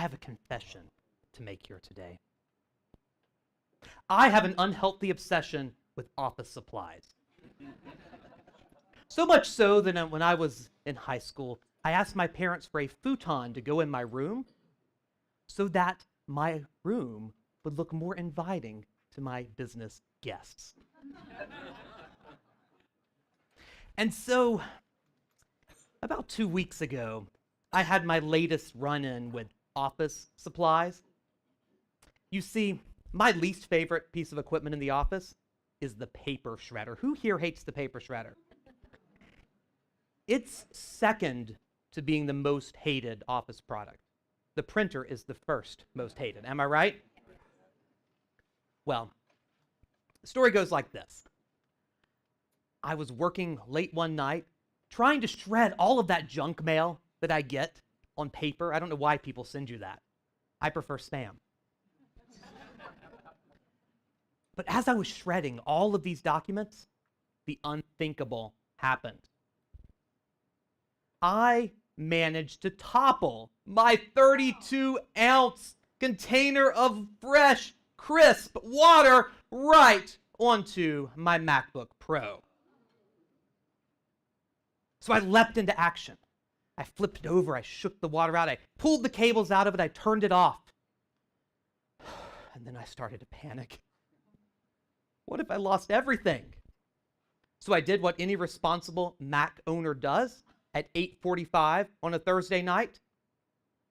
have a confession to make here today. I have an unhealthy obsession with office supplies. So much so that when I was in high school, I asked my parents for a futon to go in my room so that my room would look more inviting to my business guests. And so, about 2 weeks ago, I had my latest run-in with office supplies. You see, my least favorite piece of equipment in the office is the paper shredder. Who here hates the paper shredder? It's second to being the most hated office product. The printer is the first most hated. Am I right? Well, the story goes like this. I was working late one night, trying to shred all of that junk mail that I get on paper. I don't know why people send you that. I prefer spam. But as I was shredding all of these documents, the unthinkable happened. I managed to topple my 32-ounce container of fresh, crisp water right onto my MacBook Pro. So I leapt into action. I flipped it over, I shook the water out, I pulled the cables out of it, I turned it off. And then I started to panic. What if I lost everything? So I did what any responsible Mac owner does at 8:45 on a Thursday night.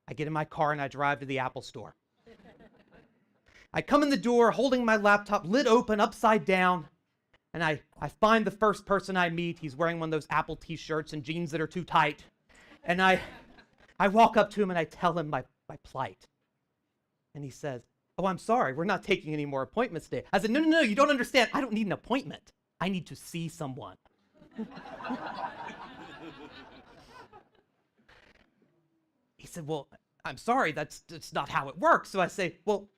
I get in my car and I drive to the Apple store. I come in the door holding my laptop, lid open, upside down, and I find the first person I meet. He's wearing one of those Apple t-shirts and jeans that are too tight. And I walk up to him and I tell him my plight. And he says, "Oh, I'm sorry, we're not taking any more appointments today." I said, No, you don't understand. I don't need an appointment. I need to see someone. He said, "Well, I'm sorry, that's not how it works." So I say, "Well,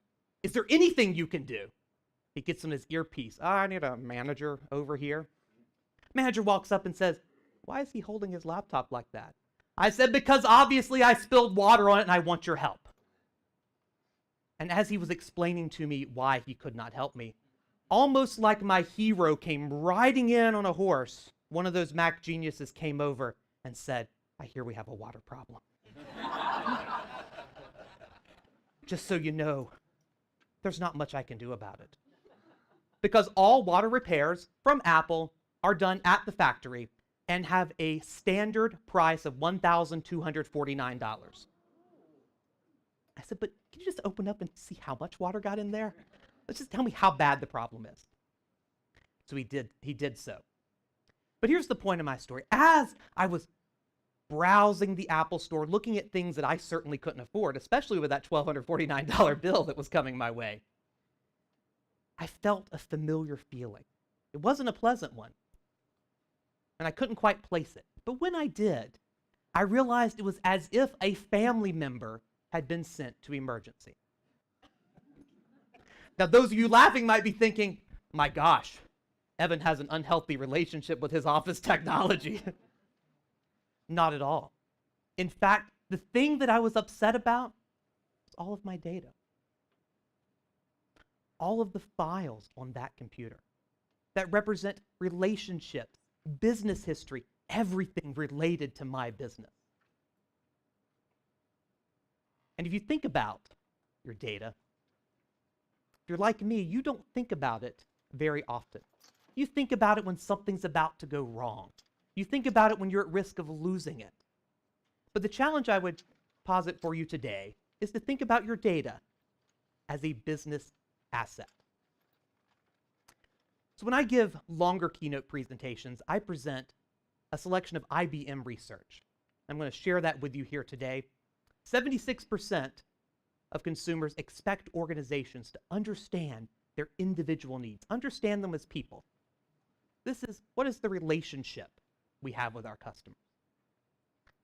is there anything you can do?" He gets on his earpiece. "I need a manager over here." Manager walks up and says, "Why is he holding his laptop like that?" I said, "Because obviously I spilled water on it and I want your help." And as he was explaining to me why he could not help me, almost like my hero came riding in on a horse, one of those Mac geniuses came over and said, "I hear we have a water problem." Just so you know, there's not much I can do about it. Because all water repairs from Apple are done at the factory and have a standard price of $1,249. I said, "But can you just open up and see how much water got in there? Let's just tell me how bad the problem is." So he did so. But here's the point of my story. As I was browsing the Apple store, looking at things that I certainly couldn't afford, especially with that $1,249 bill that was coming my way, I felt a familiar feeling. It wasn't a pleasant one, and I couldn't quite place it. But when I did, I realized it was as if a family member had been sent to emergency. Now, those of you laughing might be thinking, "My gosh, Evan has an unhealthy relationship with his office technology." Not at all. In fact, the thing that I was upset about was all of my data. All of the files on that computer that represent relationships, business history, everything related to my business. And if you think about your data, if you're like me, you don't think about it very often. You think about it when something's about to go wrong. You think about it when you're at risk of losing it. But the challenge I would posit for you today is to think about your data as a business asset. So when I give longer keynote presentations, I present a selection of IBM research. I'm going to share that with you here today. 76% of consumers expect organizations to understand their individual needs, understand them as people. What is the relationship we have with our customers?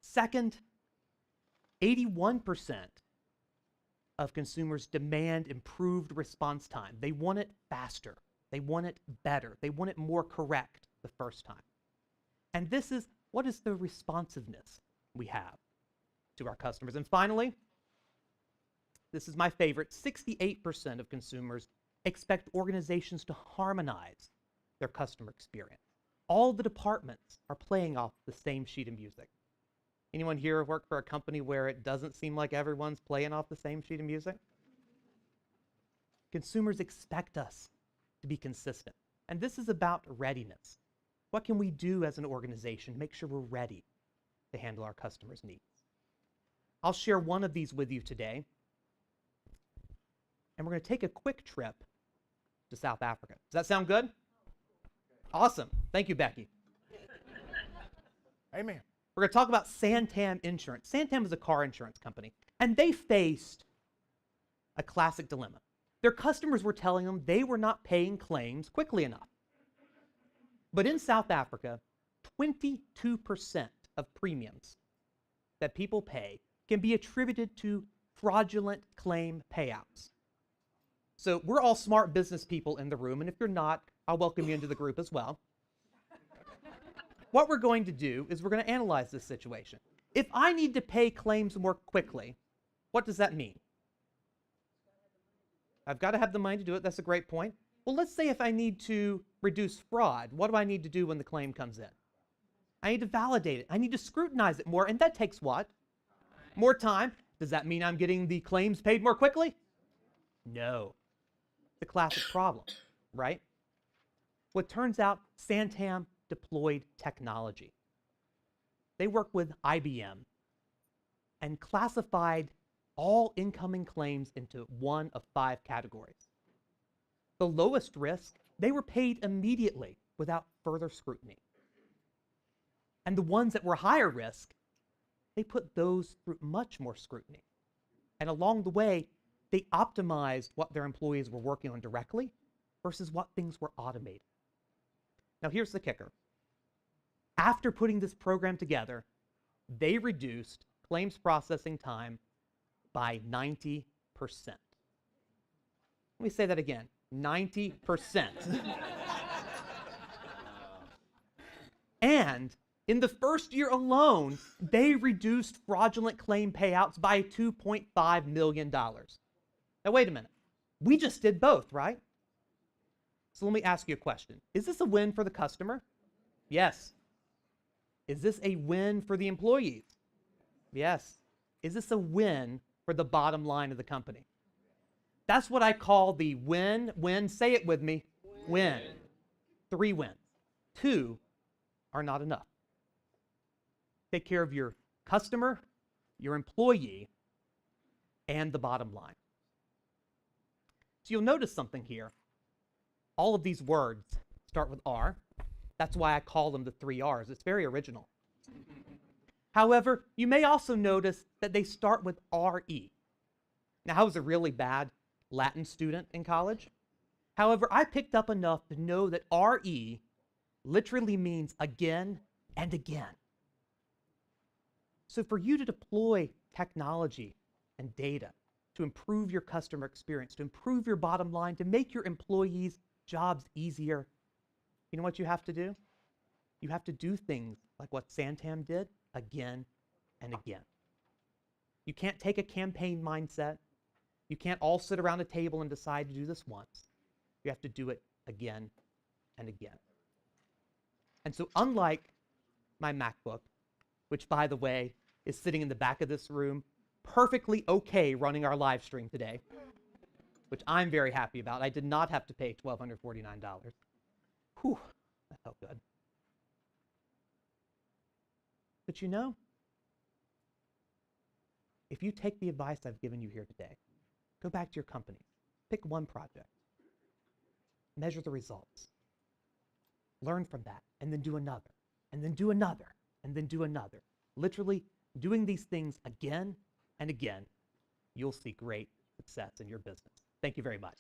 Second, 81% of consumers demand improved response time. They want it faster. They want it better. They want it more correct the first time. And what is the responsiveness we have to our customers? And finally, this is my favorite, 68% of consumers expect organizations to harmonize their customer experience. All the departments are playing off the same sheet of music. Anyone here work for a company where it doesn't seem like everyone's playing off the same sheet of music? Consumers expect us to be consistent. And this is about readiness. What can we do as an organization to make sure we're ready to handle our customers' needs? I'll share one of these with you today. And we're going to take a quick trip to South Africa. Does that sound good? Awesome. Thank you, Becky. Amen. We're going to talk about Santam Insurance. Santam is a car insurance company, and they faced a classic dilemma. Their customers were telling them they were not paying claims quickly enough. But in South Africa, 22% of premiums that people pay can be attributed to fraudulent claim payouts. So we're all smart business people in the room, and if you're not, I'll welcome you into the group as well. What we're going to do is we're going to analyze this situation. If I need to pay claims more quickly, what does that mean? I've got to have the money to do it. That's a great point. Well, let's say if I need to reduce fraud, what do I need to do when the claim comes in? I need to validate it. I need to scrutinize it more, and that takes what? More time. Does that mean I'm getting the claims paid more quickly? No. The classic problem, right? Well, it turns out Santam deployed technology. They worked with IBM and classified all incoming claims into one of 5 categories. The lowest risk, they were paid immediately without further scrutiny. And the ones that were higher risk, they put those through much more scrutiny. And along the way, they optimized what their employees were working on directly versus what things were automated. Now here's the kicker. After putting this program together, they reduced claims processing time by 90%. Let me say that again, 90%. And in the first year alone, they reduced fraudulent claim payouts by $2.5 million. Now wait a minute, we just did both, right? So let me ask you a question. Is this a win for the customer? Yes. Is this a win for the employees? Yes. Is this a win for the bottom line of the company? That's what I call the win. Say it with me. Win. 3 wins. 2 are not enough. Take care of your customer, your employee, and the bottom line. So you'll notice something here. All of these words start with R. That's why I call them the 3 R's. It's very original. However, you may also notice that they start with RE. Now, I was a really bad Latin student in college. However, I picked up enough to know that RE literally means again and again. So for you to deploy technology and data to improve your customer experience, to improve your bottom line, to make your employees' jobs easier, you know what you have to do? You have to do things like what Santam did again and again. You can't take a campaign mindset. You can't all sit around a table and decide to do this once. You have to do it again and again. And so unlike my MacBook, which by the way is sitting in the back of this room, perfectly okay running our live stream today, which I'm very happy about. I did not have to pay $1,249. Whew, that felt good. But you know, if you take the advice I've given you here today, go back to your company, pick one project, measure the results, learn from that, and then do another, and then do another, and then do another. Literally doing these things again and again, you'll see great success in your business. Thank you very much.